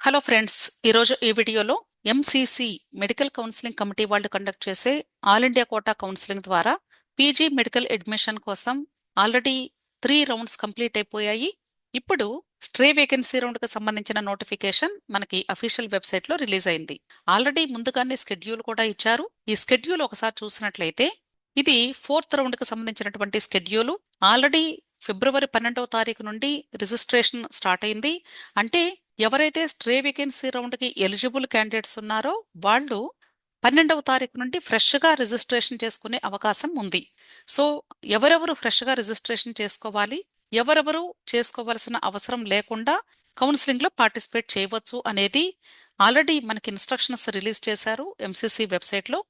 Hello friends, ఈరోజు ఈ వీడియోలో ఎంసీసీ మెడికల్ కౌన్సిలింగ్ కమిటీ వాళ్ళు కండక్ట్ చేసే ఆల్ ఇండియా కోటా కౌన్సిలింగ్ ద్వారా పీజీ మెడికల్ అడ్మిషన్ కోసం ఆల్రెడీ 3 రౌండ్స్ కంప్లీట్ అయిపోయాయి. ఇప్పుడు స్ట్రే వేకెన్సీ రౌండ్కి సంబంధించిన నోటిఫికేషన్ మనకి అఫీషియల్ వెబ్సైట్లో రిలీజ్ అయింది. ఆల్రెడీ ముందుగానే స్కెడ్యూల్ కూడా ఇచ్చారు. ఈ స్కెడ్యూల్ ఒకసారి చూసినట్లయితే ఇది 4th రౌండ్కి సంబంధించినటువంటి స్కెడ్యూలు. ఆల్రెడీ ఫిబ్రవరి 12వ తారీఖు నుండి రిజిస్ట్రేషన్ స్టార్ట్ అయింది. అంటే ఎవరైతే స్ట్రే వేకెన్సీ రౌండ్కి ఎలిజిబుల్ క్యాండిడేట్స్ ఉన్నారో వాళ్ళు 12వ తారీఖు నుండి ఫ్రెష్గా రిజిస్ట్రేషన్ చేసుకునే అవకాశం ఉంది. సో ఎవరెవరు ఫ్రెష్గా రిజిస్ట్రేషన్ చేసుకోవాలి, ఎవరెవరు చేసుకోవాల్సిన అవసరం లేకుండా కౌన్సిలింగ్లో పార్టిసిపేట్ చేయవచ్చు అనేది ఆల్రెడీ మనకి ఇన్స్ట్రక్షన్స్ రిలీజ్ చేశారు ఎంసీసీ వెబ్సైట్లో.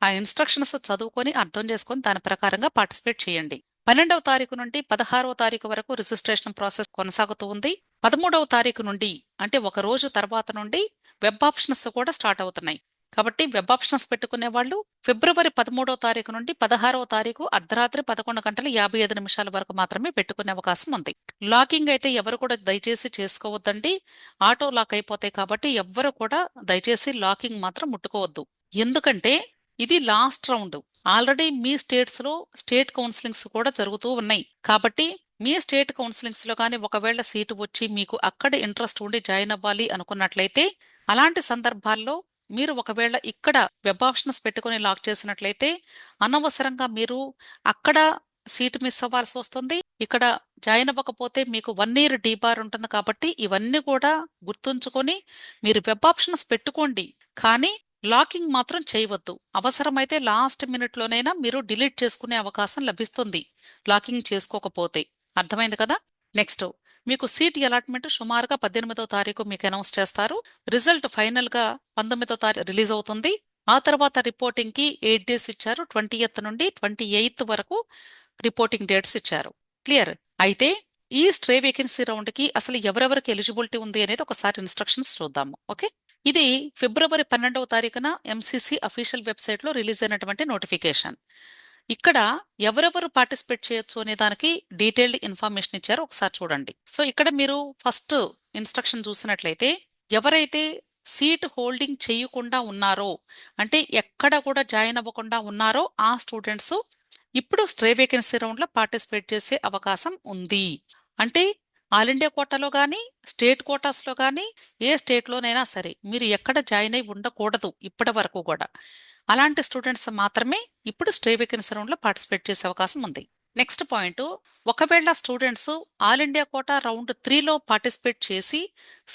ఆ ఇన్స్ట్రక్షన్స్ చదువుకొని అర్థం చేసుకొని దాని ప్రకారంగా పార్టిసిపేట్ చేయండి. 12వ తారీఖు నుండి 16వ తారీఖు వరకు రిజిస్ట్రేషన్ ప్రాసెస్ కొనసాగుతూ ఉంది. 13వ తారీఖు నుండి అంటే ఒక రోజు తర్వాత నుండి వెబ్ ఆప్షన్స్ కూడా స్టార్ట్ అవుతున్నాయి. కాబట్టి వెబ్ ఆప్షన్స్ పెట్టుకునే వాళ్ళు ఫిబ్రవరి 13వ తారీఖు నుండి 16వ తారీఖు అర్ధరాత్రి 11 గంటల 55 నిమిషాల వరకు మాత్రమే పెట్టుకునే అవకాశం ఉంది. లాకింగ్ అయితే ఎవరు కూడా దయచేసి చేసుకోవద్దండి. ఆటో లాక్ అయిపోతాయి కాబట్టి ఎవ్వరు కూడా దయచేసి లాకింగ్ మాత్రం ముట్టుకోవద్దు. ఎందుకంటే ఇది లాస్ట్ రౌండ్. ఆల్రెడీ మీ స్టేట్స్ లో స్టేట్ కౌన్సిలింగ్స్ కూడా జరుగుతూ ఉన్నాయి. కాబట్టి మీ స్టేట్ కౌన్సిలింగ్స్ లో కానీ ఒకవేళ సీటు వచ్చి మీకు అక్కడ ఇంట్రెస్ట్ ఉండి జాయిన్ అవ్వాలి అనుకున్నట్లయితే అలాంటి సందర్భాల్లో మీరు ఒకవేళ ఇక్కడ వెబ్ ఆప్షన్స్ పెట్టుకుని లాక్ చేసినట్లయితే అనవసరంగా మీరు అక్కడ సీటు మిస్ అవ్వాల్సి వస్తుంది. ఇక్కడ జాయిన్ అవ్వకపోతే మీకు 1 year డీబార్ ఉంటుంది. కాబట్టి ఇవన్నీ కూడా గుర్తుంచుకొని మీరు వెబ్ ఆప్షన్స్ పెట్టుకోండి, కానీ లాకింగ్ మాత్రం చేయవద్దు. అవసరమైతే లాస్ట్ మినిట్లోనైనా మీరు డిలీట్ చేసుకునే అవకాశం లభిస్తుంది లాకింగ్ చేసుకోకపోతే. అర్థమైంది కదా? నెక్స్ట్ మీకు సీట్ అలాట్మెంట్ సుమారుగా 18వ తారీఖు మీకు అనౌన్స్ చేస్తారు. రిజల్ట్ ఫైనల్ గా 19వ తారీఖు రిలీజ్ అవుతుంది. ఆ తర్వాత రిపోర్టింగ్ కి 8 days ఇచ్చారు. 20th నుండి 28th వరకు రిపోర్టింగ్ డేట్స్ ఇచ్చారు. క్లియర్? అయితే ఈ స్ట్రే వేకెన్సీ రౌండ్ కి అసలు ఎవరెవరికి ఎలిజిబిలిటీ ఉంది అనేది ఒకసారి ఇన్స్ట్రక్షన్స్ చూద్దాము. ఓకే, ఇది ఫిబ్రవరి 12వ తారీఖున ఎంసీసీ అఫీషియల్ వెబ్సైట్ లో రిలీజ్ అయినటువంటి నోటిఫికేషన్. ఇక్కడ ఎవరెవరు పార్టిసిపేట్ చేయొచ్చు అనే దానికి డీటెయిల్డ్ ఇన్ఫర్మేషన్ ఇచ్చారు. ఒకసారి చూడండి. సో ఇక్కడ మీరు ఫస్ట్ ఇన్స్ట్రక్షన్ చూసినట్లయితే ఎవరైతే సీట్ హోల్డింగ్ చేయకుండా ఉన్నారో, అంటే ఎక్కడ కూడా జాయిన్ అవ్వకుండా ఉన్నారో ఆ స్టూడెంట్స్ ఇప్పుడు స్ట్రే వేకెన్సీ రౌండ్ లో పార్టిసిపేట్ చేసే అవకాశం ఉంది. అంటే ఆల్ ఇండియా కోటాలో కానీ స్టేట్ కోటాస్లో కానీ ఏ స్టేట్లోనైనా సరే మీరు ఎక్కడ జాయిన్ అయి ఉండకూడదు ఇప్పటి వరకు కూడా. అలాంటి స్టూడెంట్స్ మాత్రమే ఇప్పుడు స్ట్రే వేకెన్సీ రౌండ్ లో పార్టిసిపేట్ చేసే అవకాశం ఉంది. నెక్స్ట్ పాయింట్, ఒకవేళ students all India quota round 3లో పార్టిసిపేట్ చేసి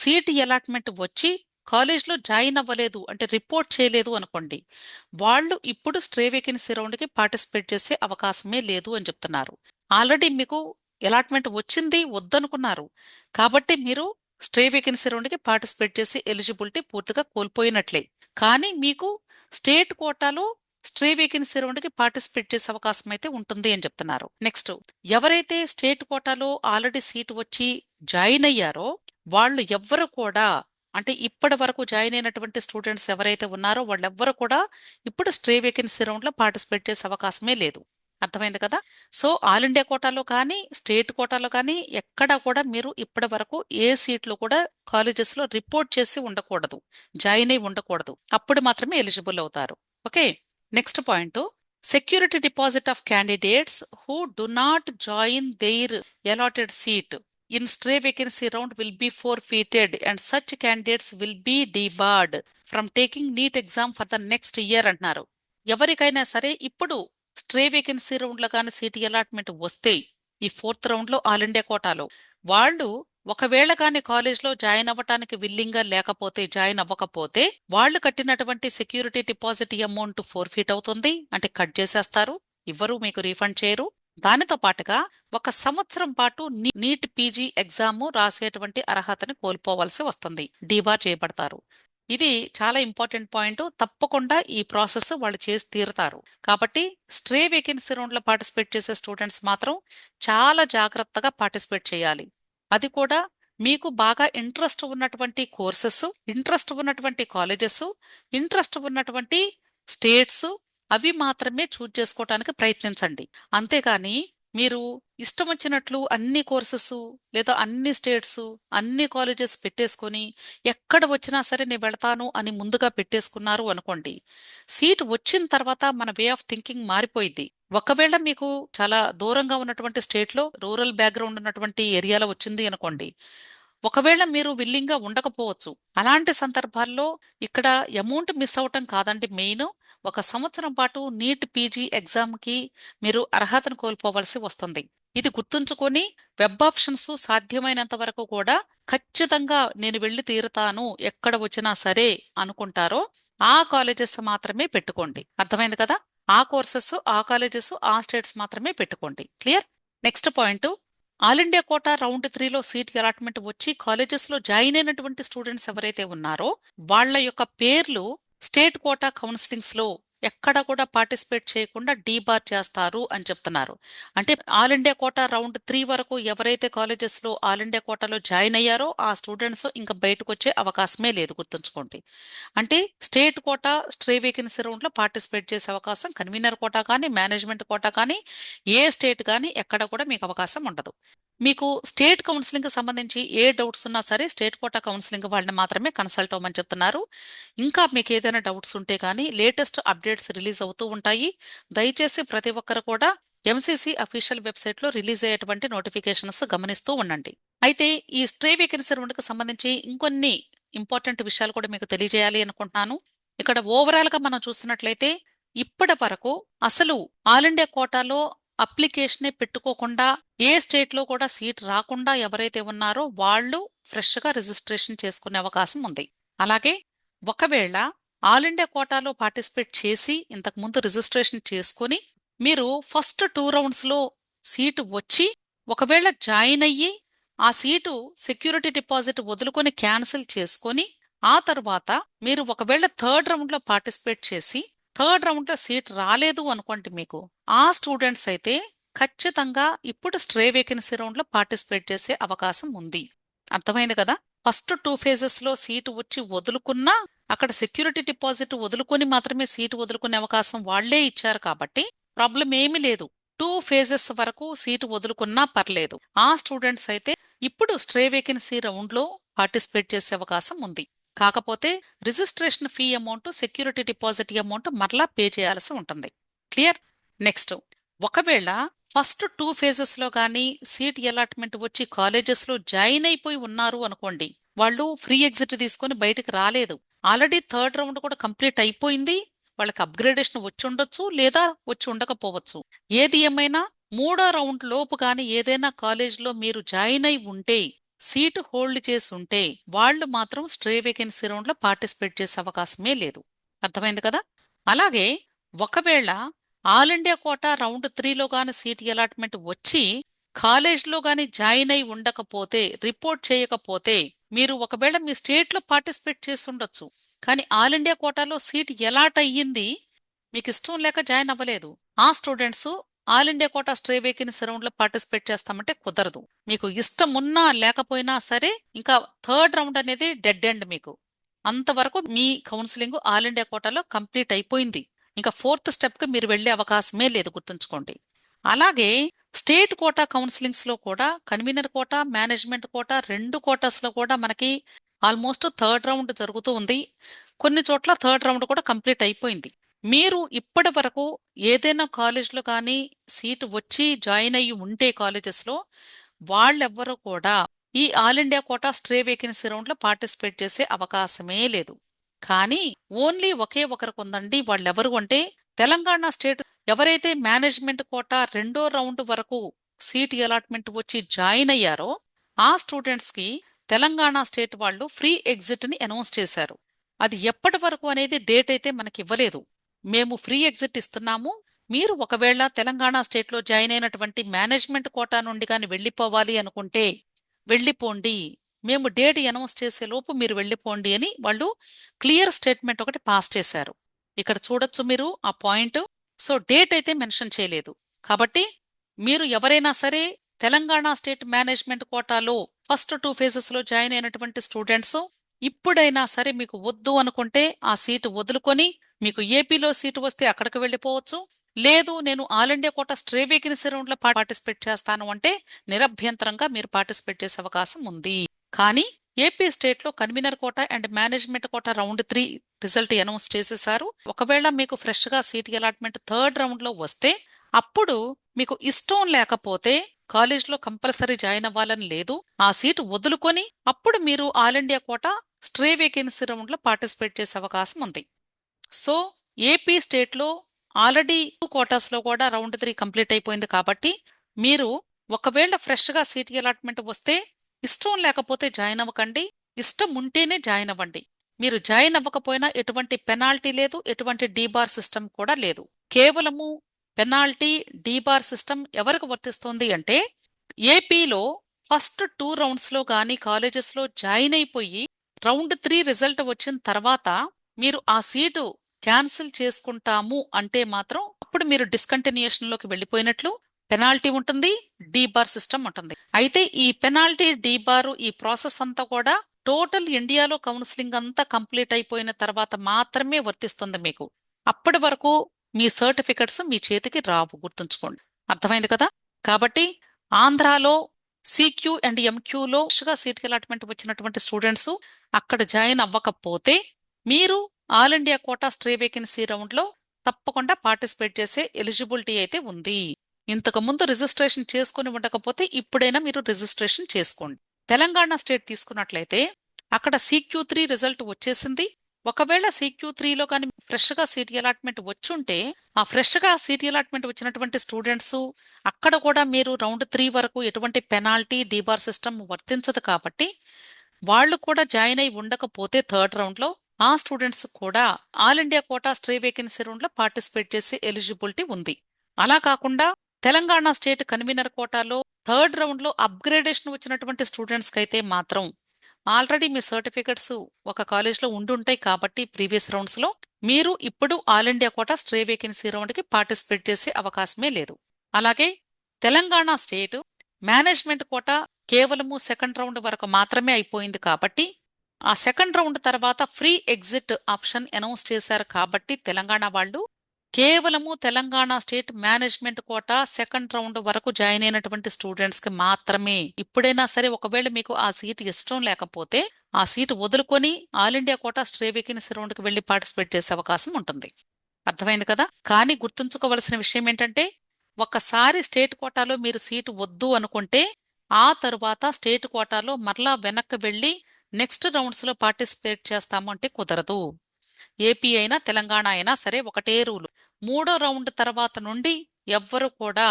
సీట్ అలాట్మెంట్ వచ్చి కాలేజ్లో జాయిన్ అవ్వలేదు అంటే రిపోర్ట్ చేయలేదు అనుకోండి, వాళ్ళు ఇప్పుడు స్ట్రే వేకెన్సీ రౌండ్కి పార్టిసిపేట్ చేసే అవకాశమే లేదు అని చెప్తున్నారు. ఆల్రెడీ మీకు అలాట్మెంట్ వచ్చింది వద్దనుకున్నారు కాబట్టి మీరు స్ట్రే వేకెన్సీ రౌండ్కి పార్టిసిపేట్ చేసి ఎలిజిబిలిటీ పూర్తిగా కోల్పోయినట్లే. కానీ మీకు స్టేట్ కోటాలో స్ట్రే వేకెన్సీ రౌండ్కి పార్టిసిపేట్ చేసే అవకాశం అయితే ఉంటుంది అని చెప్తున్నారు. నెక్స్ట్, ఎవరైతే స్టేట్ కోటాలో ఆల్రెడీ సీట్ వచ్చి జాయిన్ అయ్యారో వాళ్ళు ఎవ్వరు కూడా, అంటే ఇప్పటి వరకు జాయిన్ అయినటువంటి స్టూడెంట్స్ ఎవరైతే ఉన్నారో వాళ్ళెవ్వరు కూడా ఇప్పుడు స్ట్రే వేకెన్సీ రౌండ్ లో పార్టిసిపేట్ చేసే అవకాశమే లేదు. అర్థమైంది కదా? సో ఆల్ ఇండియా కోటాలో కానీ స్టేట్ కోటాలో కానీ ఎక్కడా కూడా మీరు ఇప్పటి వరకు ఏ సీట్లు కూడా కాలేజెస్ లో రిపోర్ట్ చేసి ఉండకూడదు, జాయిన్ అయి ఉండకూడదు. అప్పుడు మాత్రమే ఎలిజిబుల్ అవుతారు. Okay, next point, security deposit of candidates who do not join their allotted seat in stray vacancy round will be forfeited and such candidates will be debarred from taking NEET exam for the next year అంటున్నారు. ఎవరికైనా సరే ఇప్పుడు stray vacancy round లో కానీ seat allotment వస్తే ఈ 4th round లో all India కోటాలో వాళ్ళు ఒకవేళ కానీ కాలేజ్లో జాయిన్ అవ్వటానికి విల్లింగ్ గా లేకపోతే, జాయిన్ అవ్వకపోతే వాళ్ళు కట్టినటువంటి సెక్యూరిటీ డిపాజిట్ అమౌంట్ ఫోర్ఫీట్ అవుతుంది. అంటే కట్ చేసేస్తారు, ఇవ్వరు, మీకు రీఫండ్ చేయరు. దానితో పాటుగా 1 సంవత్సరం పాటు నీట్ పీజీ ఎగ్జామ్ రాసేటువంటి అర్హతని కోల్పోవలసి వస్తుంది, డీబార్ చేయబడతారు. ఇది చాలా ఇంపార్టెంట్ పాయింట్. తప్పకుండా ఈ ప్రాసెస్ వాళ్ళు చేసి తీరుతారు. కాబట్టి స్ట్రే వేకెన్సీ రౌండ్ లో పార్టిసిపేట్ చేసే స్టూడెంట్స్ మాత్రం చాలా జాగ్రత్తగా పార్టిసిపేట్ చేయాలి. అది కూడా మీకు బాగా ఇంట్రెస్ట్ ఉన్నటువంటి కోర్సెస్, ఇంట్రెస్ట్ ఉన్నటువంటి కాలేజెస్, ఇంట్రెస్ట్ ఉన్నటువంటి స్టేట్స్ అవి మాత్రమే చూజ్ చేసుకోవటానికి ప్రయత్నించండి. అంతేగాని మీరు ఇష్టం వచ్చినట్లు అన్ని కోర్సెస్ లేదా అన్ని స్టేట్స్ అన్ని కాలేజెస్ పెట్టేసుకొని ఎక్కడ వచ్చినా సరే నేను వెళ్తాను అని ముందుగా పెట్టేసుకున్నారు అనుకోండి, సీట్ వచ్చిన తర్వాత మన వే ఆఫ్ థింకింగ్ మారిపోయింది. ఒకవేళ మీకు చాలా దూరంగా ఉన్నటువంటి స్టేట్లో రూరల్ బ్యాక్గ్రౌండ్ ఉన్నటువంటి ఏరియాలో వచ్చింది అనుకోండి, ఒకవేళ మీరు విల్లింగ్గా ఉండకపోవచ్చు. అలాంటి సందర్భాల్లో ఇక్కడ అమౌంట్ మిస్ అవటం కాదండి మెయిన్, ఒక సంవత్సరం పాటు నీట్ పీజీ ఎగ్జామ్కి మీరు అర్హతను కోల్పోవలసి వస్తుంది. ఇది గుర్తుంచుకొని వెబ్ ఆప్షన్స్ సాధ్యమైనంత వరకు కూడా ఖచ్చితంగా నేను వెళ్ళి తీరుతాను ఎక్కడ వచ్చినా సరే అనుకుంటారో ఆ కాలేజెస్ మాత్రమే పెట్టుకోండి. అర్థమైంది కదా? ఆ కోర్సెస్ ఆ కాలేజెస్ ఆ స్టేట్స్ మాత్రమే పెట్టుకోండి. Clear? Next point, all India quota round 3లో సీట్ అలాట్మెంట్ వచ్చి కాలేజెస్ లో జాయిన్ అయినటువంటి స్టూడెంట్స్ ఎవరైతే ఉన్నారో వాళ్ళ యొక్క పేర్లు స్టేట్ కోటా కౌన్సిలింగ్స్ లో ఎక్కడ కూడా పార్టిసిపేట్ చేయకుండా డీబార్ చేస్తారు అని చెప్తున్నారు. అంటే ఆల్ ఇండియా కోటా రౌండ్ 3 వరకు ఎవరైతే కాలేజెస్ లో ఆల్ ఇండియా కోటాలో జాయిన్ అయ్యారో ఆ స్టూడెంట్స్ ఇంకా బయటకు వచ్చే అవకాశమే లేదు, గుర్తుంచుకోండి. అంటే state quota stray vacancy round లో పార్టిసిపేట్ చేసే అవకాశం కన్వీనర్ కోటా కానీ మేనేజ్మెంట్ కోటా కానీ ఏ స్టేట్ కానీ ఎక్కడ కూడా మీకు అవకాశం ఉండదు. మీకు స్టేట్ కౌన్సిలింగ్ సంబంధించి ఏ డౌట్స్ ఉన్నా సరే స్టేట్ కోటా కౌన్సిలింగ్ వాళ్ళని మాత్రమే కన్సల్ట్ అవ్వమని చెప్తున్నారు. ఇంకా మీకు ఏదైనా డౌట్స్ ఉంటే కానీ లేటెస్ట్ అప్డేట్స్ రిలీజ్ అవుతూ ఉంటాయి. దయచేసి ప్రతి ఒక్కరు కూడా ఎంసీసీ అఫీషియల్ వెబ్సైట్లో రిలీజ్ అయ్యేటువంటి నోటిఫికేషన్స్ గమనిస్తూ ఉండండి. అయితే ఈ స్ట్రే వేకెన్సీ రౌండ్కి సంబంధించి ఇంకొన్ని ఇంపార్టెంట్ విషయాలు కూడా మీకు తెలియజేయాలి అనుకుంటున్నాను. ఇక్కడ ఓవరాల్ గా మనం చూస్తున్నట్లయితే ఇప్పటి వరకు అసలు ఆల్ ఇండియా కోటాలో అప్లికేషనే పెట్టుకోకుండా ఏ స్టేట్ లో కూడా సీట్ రాకుండా ఎవరైతే ఉన్నారో వాళ్ళు ఫ్రెష్ గా రిజిస్ట్రేషన్ చేసుకునే అవకాశం ఉంది. అలాగే ఒకవేళ ఆల్ ఇండియా కోటాలో పార్టిసిపేట్ చేసి ఇంతకు ముందు రిజిస్ట్రేషన్ చేసుకుని మీరు ఫస్ట్ 2 రౌండ్స్ లో సీటు వచ్చి ఒకవేళ జాయిన్ అయ్యి ఆ సీటు సెక్యూరిటీ డిపాజిట్ వదులుకొని క్యాన్సిల్ చేసుకొని ఆ తర్వాత మీరు ఒకవేళ థర్డ్ రౌండ్ లో పార్టిసిపేట్ చేసి థర్డ్ రౌండ్ లో సీట్ రాలేదు అనుకోండి, మీకు ఆ స్టూడెంట్స్ అయితే ఖచ్చితంగా ఇప్పుడు స్ట్రే వేకెన్సీ రౌండ్ లో పార్టిసిపేట్ చేసే అవకాశం ఉంది. అర్థమైంది కదా? ఫస్ట్ 2 ఫేజెస్ లో సీటు వచ్చి వదులుకున్నా అక్కడ సెక్యూరిటీ డిపాజిట్ వదులుకొని మాత్రమే సీటు వదులుకునే అవకాశం వాళ్లే ఇచ్చారు కాబట్టి ప్రాబ్లం ఏమీ లేదు. 2 ఫేజెస్ వరకు సీటు వదులుకున్నా పర్లేదు. ఆ స్టూడెంట్స్ అయితే ఇప్పుడు స్ట్రే వేకెన్సీ రౌండ్ లో పార్టిసిపేట్ చేసే అవకాశం ఉంది. కాకపోతే registration fee amount security deposit amount మరలా పే చేయాల్సి ఉంటుంది. క్లియర్? నెక్స్ట్, ఒకవేళ ఫస్ట్ 2 ఫేజెస్ లో గానీ సీట్ అలాట్మెంట్ వచ్చి కాలేజెస్ లో జాయిన్ అయిపోయి ఉన్నారు అనుకోండి, వాళ్ళు ఫ్రీ ఎగ్జిట్ తీసుకొని బయటకు రాలేదు, ఆల్రెడీ థర్డ్ రౌండ్ కూడా కంప్లీట్ అయిపోయింది, వాళ్ళకి అప్గ్రేడేషన్ వచ్చి ఉండొచ్చు లేదా వచ్చి ఉండకపోవచ్చు. ఏది ఏమైనా మూడో రౌండ్ లోపు గాని ఏదైనా కాలేజ్లో మీరు జాయిన్ అయి ఉంటే సీటు హోల్డ్ చేసి ఉంటే వాళ్ళు మాత్రం స్ట్రే వేకెన్సీ రౌండ్ లో పార్టిసిపేట్ చేసే అవకాశమే లేదు. అర్థమైంది కదా? అలాగే ఒకవేళ ఆల్ ఇండియా కోటా రౌండ్ 3లో గాని సీట్ అలాట్మెంట్ వచ్చి కాలేజ్లో గాని జాయిన్ అయి ఉండకపోతే రిపోర్ట్ చేయకపోతే మీరు ఒకవేళ మీ స్టేట్లో పార్టిసిపేట్ చేసి ఉండొచ్చు, కానీ ఆల్ ఇండియా కోటాలో సీట్ అలాట్ అయ్యింది, మీకు ఇష్టం లేక జాయిన్ అవ్వలేదు, ఆ students all India quota stray vacancy round లో పార్టిసిపేట్ చేస్తామంటే కుదరదు. మీకు ఇష్టం ఉన్నా లేకపోయినా సరే ఇంకా థర్డ్ రౌండ్ అనేది డెడ్ ఎండ్. మీకు అంతవరకు మీ కౌన్సిలింగ్ ఆల్ ఇండియా కోటాలో కంప్లీట్ అయిపోయింది. ఇంకా ఫోర్త్ స్టెప్ కి మీరు వెళ్లే అవకాశమే లేదు, గుర్తుంచుకోండి. అలాగే స్టేట్ కోటా కౌన్సిలింగ్స్ లో కూడా కన్వీనర్ కోటా మేనేజ్మెంట్ కోటా రెండు కోటాస్ లో కూడా మనకి ఆల్మోస్ట్ థర్డ్ రౌండ్ జరుగుతూ ఉంది. కొన్ని చోట్ల థర్డ్ రౌండ్ కూడా కంప్లీట్ అయిపోయింది. మీరు ఇప్పటి వరకు ఏదైనా కాలేజ్లో కానీ సీటు వచ్చి జాయిన్ అయ్యి ఉంటే కాలేజెస్లో వాళ్ళెవ్వరూ కూడా ఈ all India quota stray vacancy రౌండ్లో పార్టిసిపేట్ చేసే అవకాశమే లేదు. కానీ ఓన్లీ ఒకే ఒకరికి ఉందండి. వాళ్ళెవరు అంటే తెలంగాణ స్టేట్ ఎవరైతే మేనేజ్మెంట్ కోటా రెండో రౌండ్ వరకు సీట్ అలాట్మెంట్ వచ్చి జాయిన్ అయ్యారో ఆ స్టూడెంట్స్కి తెలంగాణ స్టేట్ వాళ్ళు ఫ్రీ ఎగ్జిట్ ని అనౌన్స్ చేశారు. అది ఎప్పటి వరకు అనేది డేట్ అయితే మనకి ఇవ్వలేదు. మేము ఫ్రీ ఎగ్జిట్ ఇస్తున్నాము, మీరు ఒకవేళ తెలంగాణ స్టేట్లో జాయిన్ అయినటువంటి మేనేజ్మెంట్ కోటా నుండి కానీ వెళ్ళిపోవాలి అనుకుంటే వెళ్ళిపోండి, మేము డేట్ అనౌన్స్ చేసే లోపు మీరు వెళ్ళిపోండి అని వాళ్ళు క్లియర్ స్టేట్మెంట్ ఒకటి పాస్ చేశారు. ఇక్కడ చూడొచ్చు మీరు ఆ పాయింట్. సో డేట్ అయితే మెన్షన్ చేయలేదు. కాబట్టి మీరు ఎవరైనా సరే తెలంగాణ స్టేట్ మేనేజ్మెంట్ కోటాలో ఫస్ట్ 2 ఫేజెస్ లో జాయిన్ అయినటువంటి స్టూడెంట్స్ ఇప్పుడైనా సరే మీకు వద్దు అనుకుంటే ఆ సీటు వదులుకొని మీకు ఏపీలో సీటు వస్తే అక్కడికి వెళ్ళిపోవచ్చు, లేదు నేను all India quota stray vacancy round లో పార్టిసిపేట్ చేస్తాను అంటే నిరభ్యంతరంగా మీరు పార్టిసిపేట్ చేసే అవకాశం ఉంది. కానీ ఏపీ స్టేట్ లో convener quota and management quota round 3 result announce చేసేసారు. ఒకవేళ మీకు ఫ్రెష్ గా సీట్ అలాట్మెంట్ థర్డ్ రౌండ్ లో వస్తే అప్పుడు మీకు ఇష్టం లేకపోతే కాలేజ్ లో కంపల్సరీ జాయిన్ అవ్వాలని లేదు. ఆ సీటు వదులుకొని అప్పుడు మీరు all India quota stray vacancy round లో పార్టిసిపేట్ చేసే అవకాశం ఉంది. సో ఏపీ స్టేట్ లో ఆల్రెడీ కోటాస్ లో కూడా రౌండ్ 3 కంప్లీట్ అయిపోయింది కాబట్టి మీరు ఒకవేళ ఫ్రెష్ గా సీట్ అలాట్మెంట్ వస్తే ఇష్టం లేకపోతే జాయిన్ అవ్వకండి, ఇష్టం ఉంటేనే జాయిన్ అవ్వండి. మీరు జాయిన్ అవ్వకపోయినా ఎటువంటి పెనాల్టీ లేదు, ఎటువంటి డీబార్ సిస్టమ్ కూడా లేదు. కేవలము పెనాల్టీ డీబార్ సిస్టమ్ ఎవరికి వర్తిస్తుంది అంటే ఏపీలో ఫస్ట్ 2 రౌండ్స్ లో గానీ కాలేజెస్ లో జాయిన్ అయిపోయి రౌండ్ 3 రిజల్ట్ వచ్చిన తర్వాత మీరు ఆ సీటు క్యాన్సిల్ చేసుకుంటాము అంటే మాత్రం అప్పుడు మీరు డిస్కంటిన్యూషన్ లోకి వెళ్ళిపోయినట్లు, పెనాల్టీ ఉంటుంది, డీబార్ సిస్టమ్ ఉంటుంది. అయితే ఈ పెనాల్టీ డీబార్ ఈ ప్రాసెస్ అంతా కూడా టోటల్ ఇండియాలో కౌన్సిలింగ్ అంతా కంప్లీట్ అయిపోయిన తర్వాత మాత్రమే వర్తిస్తుంది మీకు. అప్పటి వరకు మీ సర్టిఫికెట్స్ మీ చేతికి రావు, గుర్తుంచుకోండి. అర్థమైంది కదా? కాబట్టి ఆంధ్రాలో సిక్యూ అండ్ ఎంక్యూలో సీట్ అలాట్మెంట్ వచ్చినటువంటి స్టూడెంట్స్ అక్కడ జాయిన్ అవ్వకపోతే మీరు all India quota stray vacancy round లో తప్పకుండా పార్టిసిపేట్ చేసే ఎలిజిబిలిటీ అయితే ఉంది. ఇంతకు ముందు రిజిస్ట్రేషన్ చేసుకుని ఉండకపోతే ఇప్పుడైనా మీరు రిజిస్ట్రేషన్ చేసుకోండి. తెలంగాణ స్టేట్ తీసుకున్నట్లయితే అక్కడ CQ3 రిజల్ట్ వచ్చేసింది. ఒకవేళ CQ3లో కానీ ఫ్రెష్ గా సీట్ అలాట్మెంట్ వచ్చుంటే ఆ ఫ్రెష్ గా సీట్ అలాట్మెంట్ వచ్చినటువంటి స్టూడెంట్స్ అక్కడ కూడా మీరు రౌండ్ 3 వరకు ఎటువంటి పెనాల్టీ డీబార్ సిస్టమ్ వర్తించదు కాబట్టి వాళ్ళు కూడా జాయిన్ అయి ఉండకపోతే థర్డ్ రౌండ్ లో ఆ స్టూడెంట్స్ కూడా all India quota stray vacancy round లో పార్టిసిపేట్ చేసే ఎలిజిబిలిటీ ఉంది. అలా కాకుండా తెలంగాణ స్టేట్ కన్వీనర్ కోటాలో థర్డ్ రౌండ్ లో అప్గ్రేడేషన్ వచ్చినటువంటి స్టూడెంట్స్ కి అయితే మాత్రం ఆల్రెడీ మీ సర్టిఫికెట్స్ ఒక కాలేజ్ లో ఉండుంటాయి కాబట్టి ప్రీవియస్ రౌండ్స్ లో మీరు ఇప్పుడు all India quota stray vacancy round కి పార్టిసిపేట్ చేసే అవకాశమే లేదు. అలాగే తెలంగాణ స్టేట్ మేనేజ్మెంట్ కోటా కేవలము సెకండ్ రౌండ్ వరకు మాత్రమే అయిపోయింది కాబట్టి ఆ సెకండ్ రౌండ్ తర్వాత ఫ్రీ ఎగ్జిట్ ఆప్షన్ అనౌన్స్ చేశారు కాబట్టి తెలంగాణ వాళ్ళు కేవలము Telangana state management quota second round వరకు జాయిన్ అయినటువంటి స్టూడెంట్స్ కి మాత్రమే ఇప్పుడైనా సరే ఒకవేళ మీకు ఆ సీట్ ఇష్టం లేకపోతే ఆ సీటు వదులుకొని all India quota stray vacancy round కి వెళ్లి పార్టిసిపేట్ చేసే అవకాశం ఉంటుంది. అర్థమైంది కదా? కానీ గుర్తుంచుకోవలసిన విషయం ఏంటంటే ఒక్కసారి స్టేట్ కోటాలో మీరు సీటు వద్దు అనుకుంటే ఆ తరువాత స్టేట్ కోటాలో మరలా వెనక్కి వెళ్లి నెక్స్ట్ రౌండ్స్ లో పార్టిసిపేట్ చేస్తాము అంటే కుదరదు. ఏపీ అయినా తెలంగాణ అయినా సరే ఒకటే రూలు. మూడో రౌండ్ తర్వాత నుండి ఎవ్వరు కూడా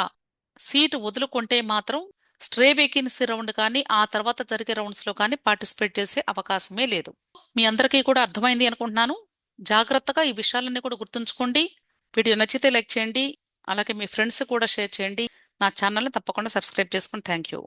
సీటు వదులుకుంటే మాత్రం స్ట్రే వేకెన్సీ రౌండ్ కానీ ఆ తర్వాత జరిగే రౌండ్స్ లో కానీ పార్టిసిపేట్ చేసే అవకాశమే లేదు. మీ అందరికీ కూడా అర్థమైంది అనుకుంటున్నాను. జాగ్రత్తగా ఈ విషయాలన్నీ కూడా గుర్తుంచుకోండి. వీడియో నచ్చితే లైక్ చేయండి, అలాగే మీ ఫ్రెండ్స్ కూడా షేర్ చేయండి. నా ఛానల్ని తప్పకుండా సబ్స్క్రైబ్ చేసుకోండి. Thank you.